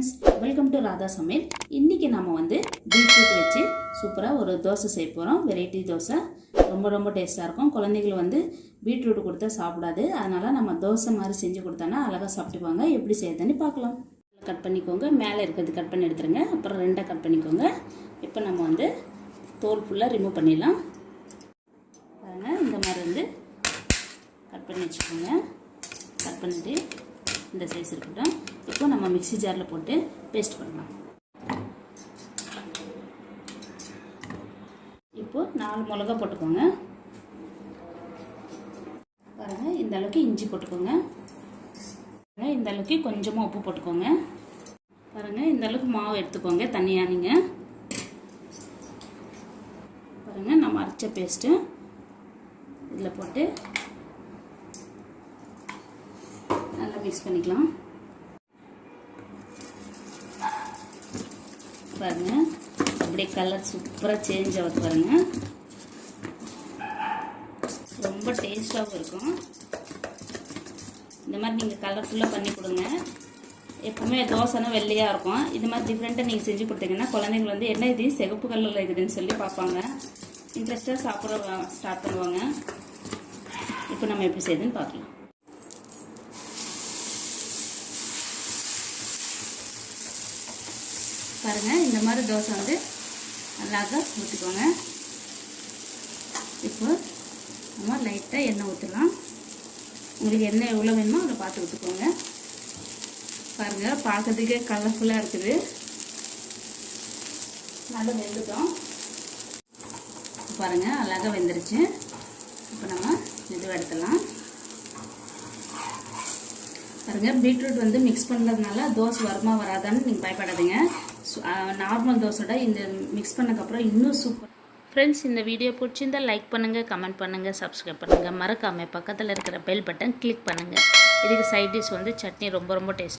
Friends, welcome to Radha சமையல். இன்றைக்கி நம்ம வந்து பீட்ரூட் வச்சு சூப்பராக ஒரு தோசை செய்ய போகிறோம். வெரைட்டி தோசை ரொம்ப டேஸ்ட்டாக இருக்கும். குழந்தைகள் வந்து பீட்ரூட் கொடுத்தா சாப்பிடாது. அதனால் நம்ம தோசை மாதிரி செஞ்சு கொடுத்தோன்னா அழகாக சாப்பிட்டுக்குவாங்க. எப்படி செய்யறதுன்னு பார்க்கலாம். கட் பண்ணிக்கோங்க. மேலே இருக்கிறது கட் பண்ணி எடுத்துருங்க. அப்புறம் ரெண்டாக கட் பண்ணிக்கோங்க. இப்போ நம்ம வந்து தோல் ஃபுல்லாக ரிமூவ் பண்ணிடலாம். பாருங்கள், இந்த மாதிரி வந்து கட் பண்ணி வச்சுக்கோங்க. கட் பண்ணிவிட்டு இந்த சைஸ் இருக்கட்டும். இப்போ நம்ம மிக்ஸி ஜாரில் போட்டு பேஸ்ட் பண்ணலாம். இப்போ 4 மிளகா போட்டுக்கோங்க. பாருங்கள், இந்த அளவுக்கு இஞ்சி போட்டுக்கோங்க. இந்த அளவுக்கு கொஞ்சமாக உப்பு போட்டுக்கோங்க. பாருங்கள், இந்த அளவுக்கு மாவு எடுத்துக்கோங்க தனியாக. நீங்கள் பாருங்கள், நம்ம அரைச்ச பேஸ்ட்டு இதில் போட்டு நல்லா மிக்ஸ் பண்ணிக்கலாம். பாருங்கள், அப்படியே கலர் சூப்பராக சேஞ்ச் ஆகுது. பாருங்கள், ரொம்ப டேஸ்ட்டாகவும் இருக்கும். இந்த மாதிரி நீங்கள் கலர்ஃபுல்லாக பண்ணி கொடுங்க. எப்பவுமே தோசைனா வெள்ளையாக இருக்கும். இது மாதிரி டிஃப்ரெண்ட்டாக நீங்கள் செஞ்சு கொடுத்தீங்கன்னா குழந்தைங்க வந்து என்ன இது சிகப்பு கலரில் இருக்குதுன்னு சொல்லி பார்ப்பாங்க. இன்ட்ரெஸ்ட்டாக சாப்பிட ஸ்டார்ட் பண்ணுவாங்க. இப்போ நம்ம எப்படி செய்யுதுன்னு பார்க்கலாம். பாருங்கள், இந்த மாதிரி தோசை வந்து நல்லாக ஊற்றிக்கோங்க. இப்போ நம்ம லைட்டாக எண்ணெய் ஊற்றலாம். உங்களுக்கு எண்ணெய் எவ்வளோ வேணுமோ அதை பார்த்து ஊற்றிக்கோங்க. பாருங்கள், பார்க்கறதுக்கே கலர்ஃபுல்லாக இருக்குது. நல்லா வெந்துட்டோம். பாருங்கள், அழகாக வெந்துருச்சு. இப்போ நம்ம மெதுவாக எடுத்துடலாம். பாருங்கள், பீட்ரூட் வந்து மிக்ஸ் பண்ணுறதுனால தோசை வருமா வராதான்னு நீங்கள் பயப்படாதீங்க. நார்மல் தோசையோட இந்த மிக்ஸ் பண்ணக்கப்புறம் இன்னும் சூப்பர். ஃப்ரெண்ட்ஸ், இந்த வீடியோ பிடிச்சிருந்தால் லைக் பண்ணுங்கள், கமெண்ட் பண்ணுங்கள், சப்ஸ்கிரைப் பண்ணுங்கள். மறக்காமல் பக்கத்தில் இருக்கிற பெல் பட்டன் கிளிக் பண்ணுங்கள். இதுக்கு சைட் டிஷ் வந்து சட்னி ரொம்ப டேஸ்ட்.